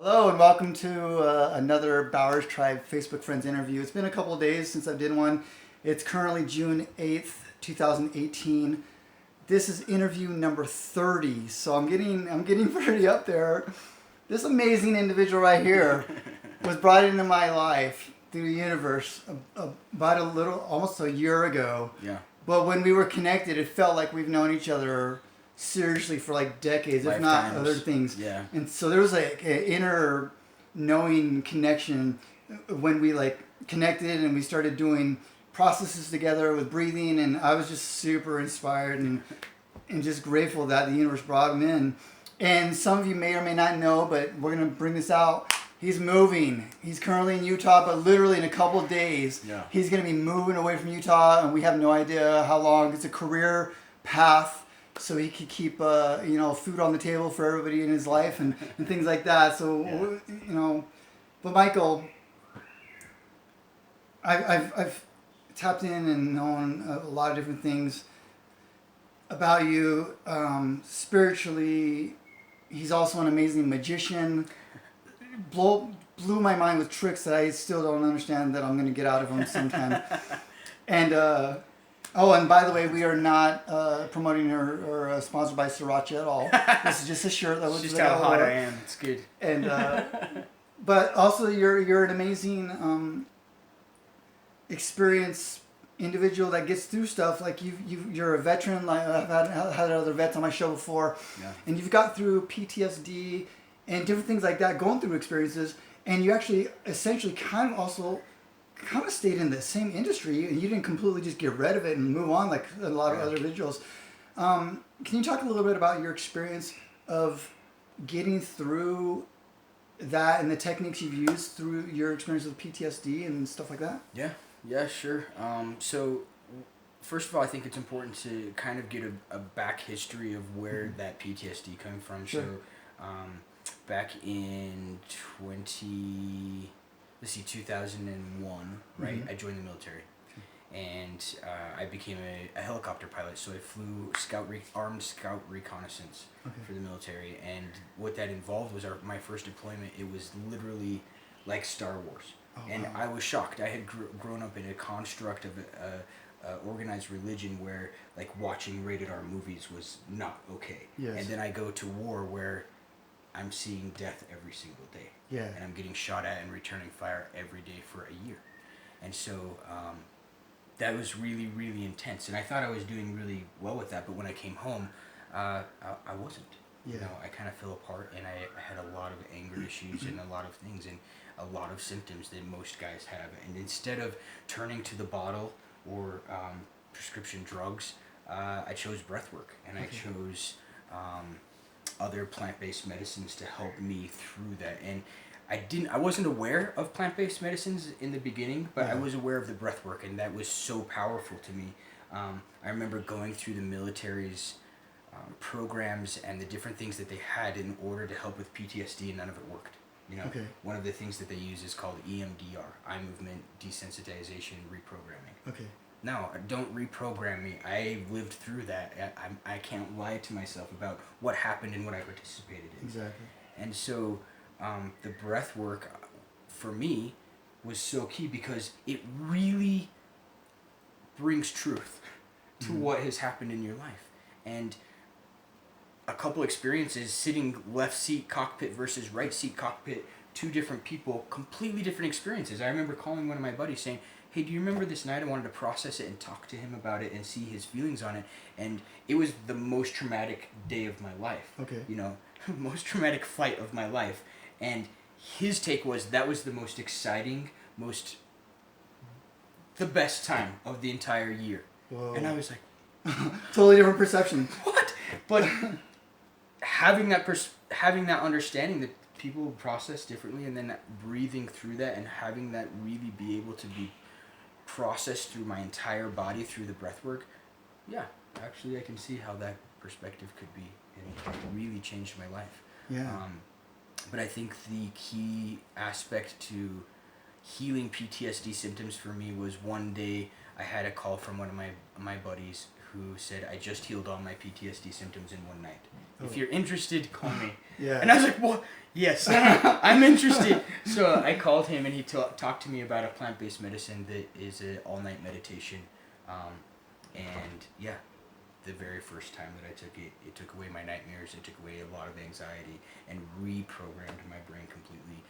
Hello and welcome to another Bowers Tribe Facebook Friends interview. It's been a couple of days since I did one. It's currently June 8th, 2018. This is interview number 30, so I'm getting pretty up there. This amazing individual right here was brought into my life through the universe about almost a year ago. Yeah. But when we were connected, it felt like we've known each other seriously for like decades, if not Lifetimes. other things. Yeah. And so there was like an inner knowing connection when we like connected and we started doing processes together with breathing, and I was just super inspired and just grateful that the universe brought him in. And some of you may or may not know, but we're gonna bring this out. He's moving. He's currently in Utah, but literally in a couple of days, he's going to be moving away from Utah, and we have no idea how long. It's a career path, so he could keep food on the table for everybody in his life and things like that. So but Michael, I've tapped in and known a lot of different things about you. Spiritually, he's also an amazing magician. Blew my mind with tricks that I still don't understand that I'm going to get out of him sometime. And and by the way, we are not promoting or sponsored by Sriracha at all. This is just a shirt that was just how hot I am. It's good. And but also you're an amazing experienced individual that gets through stuff. Like you're a veteran. Like I've had other vets on my show before, and you've got through PTSD and different things like that, going through experiences, and you actually essentially kind of stayed in the same industry, and you didn't completely just get rid of it and move on like a lot of other individuals. Can you talk a little bit about your experience of getting through that and the techniques you've used through your experience with PTSD and stuff like that? Yeah, sure. So first of all, I think it's important to kind of get a back history of where that PTSD came from. Sure. So back in 2001, right? I joined the military, and I became a helicopter pilot. So I flew armed scout reconnaissance for the military, and what that involved was my first deployment. It was literally like Star Wars, I was shocked. I had grown up in a construct of organized religion where like watching rated R movies was not okay. Yes. And then I go to war where I'm seeing death every single day. Yeah. And I'm getting shot at and returning fire every day for a year. And so that was really, really intense. And I thought I was doing really well with that, but when I came home, I wasn't. Yeah. You know, I kind of fell apart, and I had a lot of anger issues and a lot of things and a lot of symptoms that most guys have. And instead of turning to the bottle or prescription drugs, I chose breath work, and I chose other plant-based medicines to help me through that. And I wasn't aware of plant-based medicines in the beginning, but I was aware of the breath work, and that was so powerful to me. I remember going through the military's programs and the different things that they had in order to help with PTSD, and none of it worked. You know, one of the things that they use is called EMDR, eye movement desensitization reprogramming. Okay. No, don't reprogram me. I lived through that. I can't lie to myself about what happened and what I participated in. Exactly. And so the breath work for me was so key because it really brings truth to what has happened in your life. And a couple experiences, sitting left seat cockpit versus right seat cockpit, two different people, completely different experiences. I remember calling one of my buddies saying, hey, do you remember this night I wanted to process it and talk to him about it and see his feelings on it? And it was the most traumatic day of my life. Okay. You know, most traumatic fight of my life. And his take was that was the most exciting, the best time of the entire year. Whoa. And I was like, totally different perception. what? But having that understanding that people process differently, and then breathing through that and having that really be able to be processed through my entire body through the breath work, actually I can see how that perspective could be, and it really changed my life. But I think the key aspect to healing PTSD symptoms for me was one day I had a call from one of my buddies who said, "I just healed all my PTSD symptoms in one night. Oh. If you're interested, call me." Yeah. And I was like, "What? Yes, I'm interested." So I called him, and he talked to me about a plant-based medicine that is an all-night meditation. And yeah, the very first time that I took it, it took away my nightmares. It took away a lot of anxiety and reprogrammed my brain completely.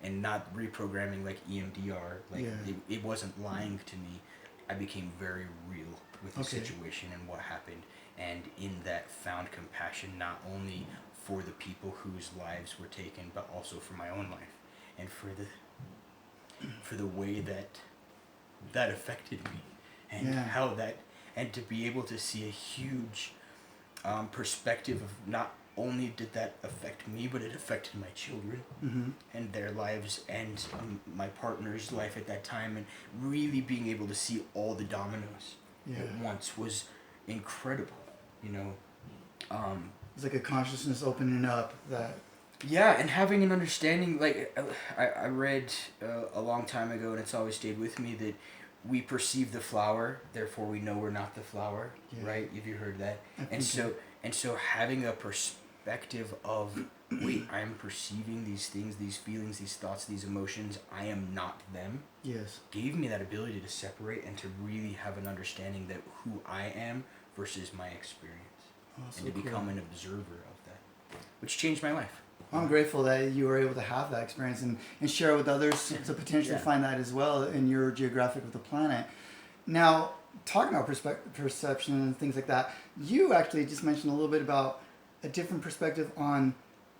And not reprogramming like EMDR. Like Yeah. it wasn't lying to me. I became very real with the situation and what happened, and in that found compassion not only for the people whose lives were taken, but also for my own life, and for the way that affected me, and Yeah. how that, and to be able to see a huge perspective of not only did that affect me, but it affected my children Mm-hmm. and their lives, and my partner's life at that time, and really being able to see all the dominoes Yeah. at once was incredible, you know. It's like a consciousness opening up that. Yeah, and having an understanding, like I read a long time ago, and it's always stayed with me, that we perceive the flower, therefore we know we're not the flower, Yeah. right? Have you heard that? I think And so having a perspective of, wait, I'm perceiving these things, these feelings, these thoughts, these emotions, I am not them, Yes. gave me that ability to separate and to really have an understanding that who I am versus my experience, Oh, so and to cool. become an observer of that, which changed my life. I'm grateful that you were able to have that experience and share it with others to potentially Yeah. find that as well in your geographic of the planet. Now, talking about perception and things like that, you actually just mentioned a little bit about a different perspective on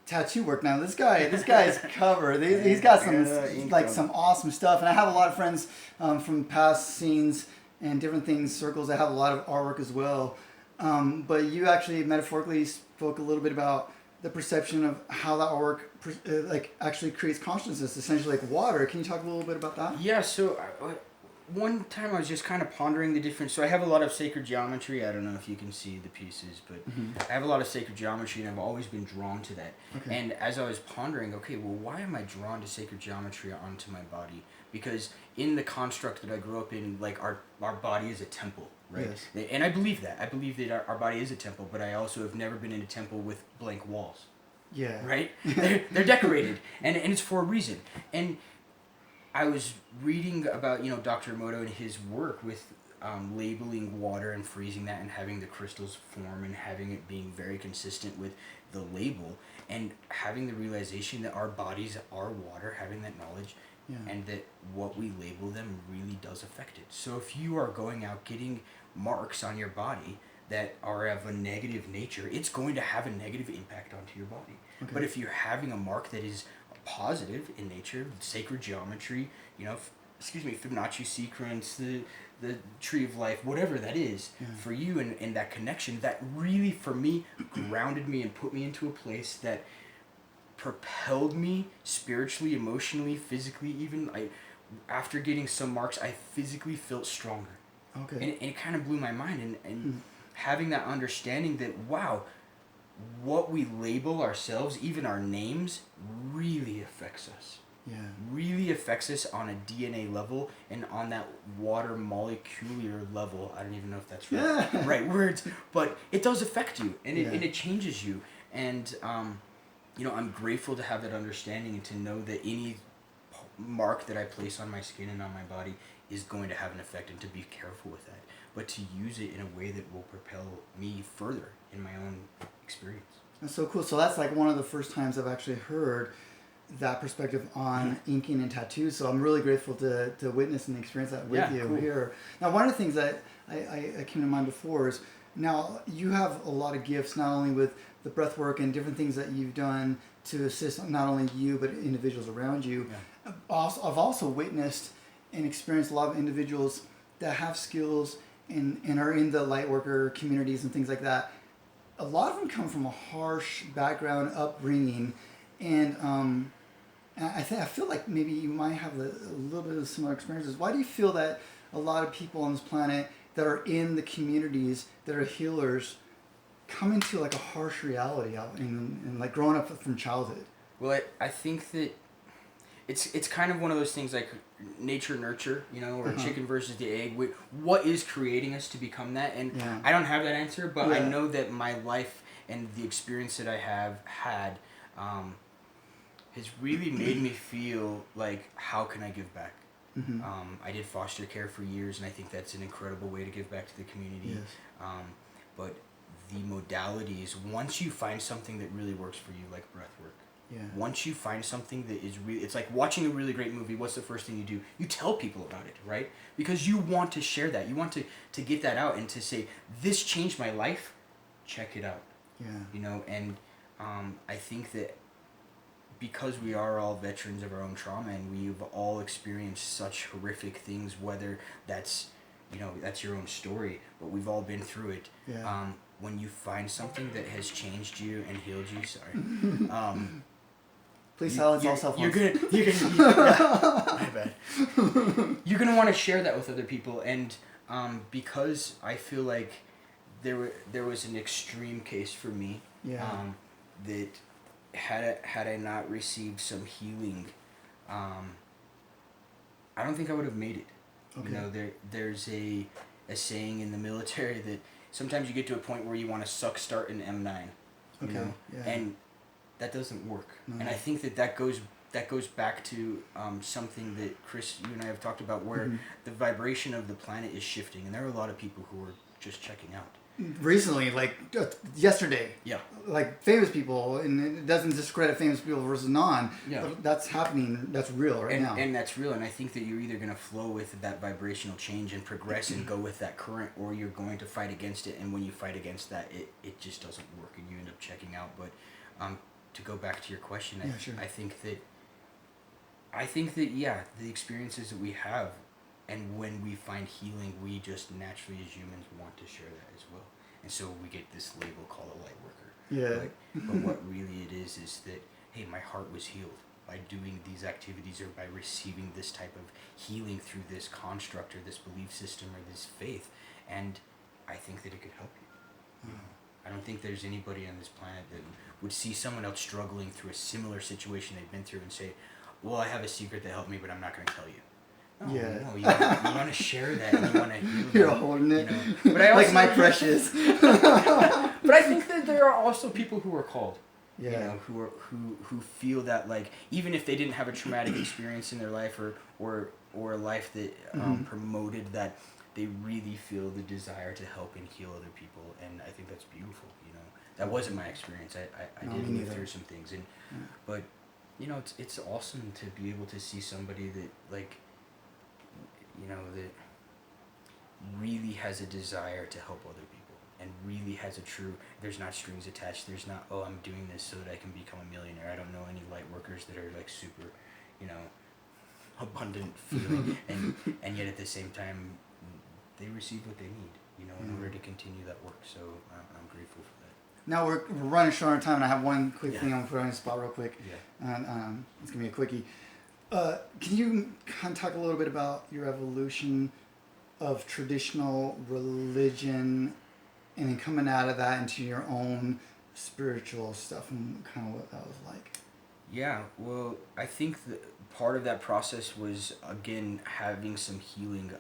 tattoo work. Now, this guy's covered. He's got some some awesome stuff, and I have a lot of friends from past scenes and different things, circles that have a lot of artwork as well. But you actually metaphorically spoke a little bit about the perception of how that artwork actually creates consciousness, essentially like water. Can you talk a little bit about that? Yeah, so one time I was just kind of pondering the difference. So I have a lot of sacred geometry. I don't know if you can see the pieces, but I have a lot of sacred geometry, and I've always been drawn to that. Okay. And as I was pondering, okay, well, why am I drawn to sacred geometry onto my body? Because in the construct that I grew up in, like our body is a temple, right? Yes. And I believe that. I believe that our body is a temple, but I also have never been in a temple with blank walls. Yeah. Right? They're decorated, and it's for a reason. And I was reading about, Dr. Emoto and his work with labeling water and freezing that and having the crystals form and having it being very consistent with the label, and having the realization that our bodies are water, having that knowledge, Yeah. and that what we label them really does affect it. So if you are going out getting marks on your body that are of a negative nature, it's going to have a negative impact onto your body. Okay. But if you're having a mark that is positive in nature, sacred geometry, Fibonacci sequence, the tree of life, whatever that is, Yeah. for you, and that connection, that really, for me, grounded me and put me into a place that propelled me spiritually, emotionally, physically. Even after getting some marks, I physically felt stronger. Okay. And it kind of blew my mind, and having that understanding that, wow, what we label ourselves, even our names, really affects us. Yeah. Really affects us on a DNA level and on that water molecular level. I don't even know if that's right, Yeah. right words, but it does affect you, and Yeah. it changes you. And I'm grateful to have that understanding and to know that any mark that I place on my skin and on my body is going to have an effect, and to be careful with that, but to use it in a way that will propel me further in my own experience. That's so cool. So that's like one of the first times I've actually heard that perspective on inking and tattoos. So I'm really grateful to witness and experience that with you cool. here. Now, one of the things that I came to mind before is, now you have a lot of gifts, not only with the breath work and different things that you've done to assist not only you, but individuals around you. Yeah. I've also witnessed and experienced a lot of individuals that have skills and are in the light worker communities and things like that. A lot of them come from a harsh background, upbringing, and I feel like maybe you might have a little bit of similar experiences. Why do you feel that a lot of people on this planet that are in the communities that are healers come into like a harsh reality out and like growing up from childhood? Well, I think that it's kind of one of those things like nature nurture, you know, or Uh-huh. chicken versus the egg. What is creating us to become that? And Yeah. I don't have that answer, but I Yeah. know that my life and the experience that I have had has really made me feel like, how can I give back? Mm-hmm. I did foster care for years, and I think that's an incredible way to give back to the community. Yes. But the modalities, once you find something that really works for you, like breath work, Yeah. once you find something that is really, it's like watching a really great movie. What's the first thing you do? You tell people about it, right? Because you want to share that. You want to get that out and to say, this changed my life. Check it out. Yeah. You know, and I think that because we are all veterans of our own trauma and we've all experienced such horrific things, whether that's, you know, that's your own story, but we've all been through it. Yeah. When you find something that has changed you and healed you, Please silence all cell phones. you're gonna yeah, my bad. You're gonna want to share that with other people, and because I feel like there was an extreme case for me, Yeah. that had I not received some healing, I don't think I would have made it. Okay. You know, there's a saying in the military that sometimes you get to a point where you want to suck start an M9. You Okay, know? yeah. And that doesn't work. No. And I think that goes back to something that Chris, you and I have talked about, where Mhm. the vibration of the planet is shifting, and there are a lot of people who are just checking out. Recently, like yesterday, Yeah. like famous people, and it doesn't discredit famous people versus non. Yeah. But that's happening. That's real right now. And that's real, and I think that you're either going to flow with that vibrational change and progress and go with that current, or you're going to fight against it, and when you fight against that, it just doesn't work, and you end up checking out. But to go back to your question, Yeah, sure. I think that yeah, the experiences that we have, and when we find healing, we just naturally as humans want to share that as well, and so we get this label called a light worker. Yeah. But what really it is that, hey, my heart was healed by doing these activities or by receiving this type of healing through this construct or this belief system or this faith, and I think that it could help you. You know? I don't think there's anybody on this planet that would see someone else struggling through a similar situation they've been through and say, well, I have a secret that helped me, but I'm not going to tell you. No, Yeah. no, you want to share that, and you want to heal You're that, holding it. you know? But I also, like my precious. But I think that there are also people who are called. Yeah. You know, who feel that, like, even if they didn't have a traumatic experience in their life or a life that promoted that, they really feel the desire to help and heal other people, and I think that's beautiful. You know, that wasn't my experience. I No, did me live neither. through some things, and Yeah. but you know, it's awesome to be able to see somebody that, like, you know, that really has a desire to help other people and really has a true, there's not strings attached, there's not, oh, I'm doing this so that I can become a millionaire. I don't know any light workers that are like super, you know, abundant feeling, and yet at the same time they receive what they need, you know, in order to continue that work. So I'm grateful for that. Now we're running short on time, and I have one quick Yeah. thing I'm gonna put on the spot real quick. Yeah. And it's gonna be a quickie. Can you kind of talk a little bit about your evolution of traditional religion, and then coming out of that into your own spiritual stuff, and kind of what that was like? Yeah, well, I think that part of that process was, again, having some healing.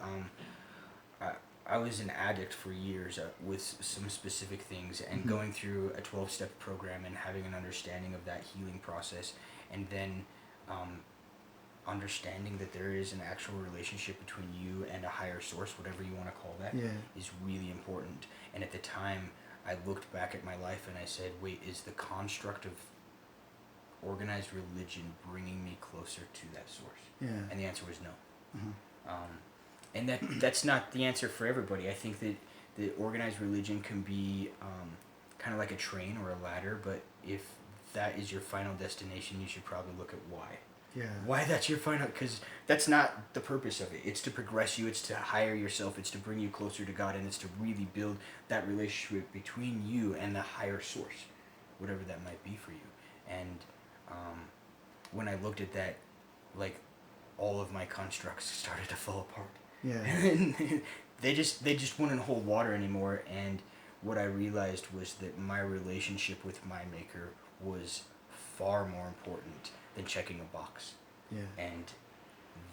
I was an addict for years with some specific things, and going through a 12-step program and having an understanding of that healing process, and then understanding that there is an actual relationship between you and a higher source, whatever you want to call that, Yeah. is really important. And at the time, I looked back at my life and I said, wait, is the construct of organized religion bringing me closer to that source? Yeah. And the answer was no. Uh-huh. And that's not the answer for everybody. I think that organized religion can be kind of like a train or a ladder, but if that is your final destination, you should probably look at why. Yeah. Why that's your final, because that's not the purpose of it. It's to progress you, it's to hire yourself, it's to bring you closer to God, and it's to really build that relationship between you and the higher source, whatever that might be for you. And when I looked at that, like, all of my constructs started to fall apart. Yeah. And they just wouldn't hold water anymore. And what I realized was that my relationship with my maker was far more important than checking a box. Yeah. And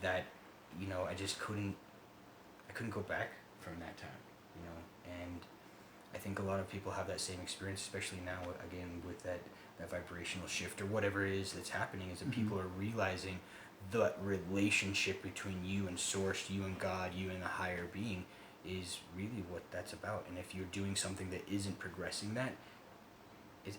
that, you know, I couldn't go back from that time, you know. And I think a lot of people have that same experience, especially now, again, with that vibrational shift or whatever it is that's happening, is that people are realizing the relationship between you and Source, you and God, you and the higher being is really what that's about. And if you're doing something that isn't progressing that,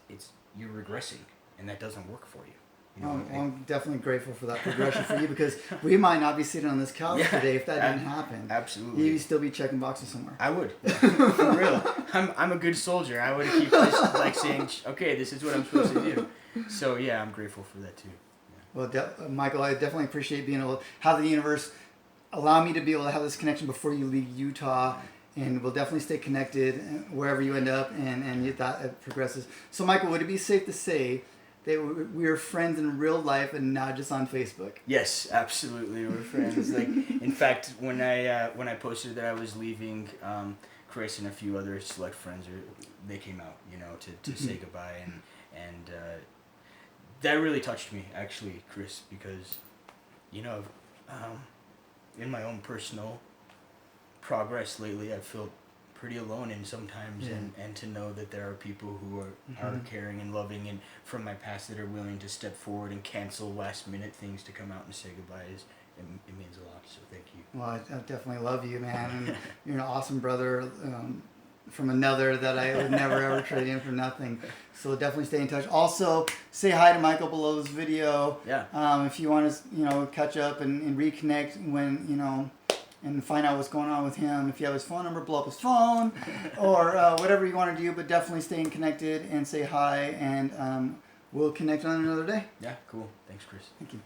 it's you're regressing, and that doesn't work for you. You know, Well, I'm definitely grateful for that progression for you, because we might not be sitting on this couch today if that didn't happen. Absolutely. You'd still be checking boxes somewhere. I would. For real. I'm a good soldier. I would keep just like saying, okay, this is what I'm supposed to do. So yeah, I'm grateful for that too. Well, Michael, I definitely appreciate being able to have the universe allow me to be able to have this connection before you leave Utah. And we'll definitely stay connected wherever you end up, and that it progresses. So, Michael, would it be safe to say that we're friends in real life and not just on Facebook? Yes, absolutely, we're friends. Like, in fact, when I posted that I was leaving, Chris and a few other select friends, they came out, you know, to say goodbye, and that really touched me, actually, Chris, because, you know, in my own personal progress lately, I've felt pretty alone and sometimes, and to know that there are people who are caring and loving and from my past that are willing to step forward and cancel last minute things to come out and say goodbye it means a lot. So thank you. Well, I definitely love you, man. And you're an awesome brother from another that I would never ever trade in for nothing. So definitely stay in touch. Also, say hi to Michael below this video. Yeah. If you want to, you know, catch up and reconnect when, you know, and find out what's going on with him. If you have his phone number, blow up his phone, or whatever you want to do. But definitely staying connected and say hi, and we'll connect on another day. Yeah, cool. Thanks, Chris. Thank you.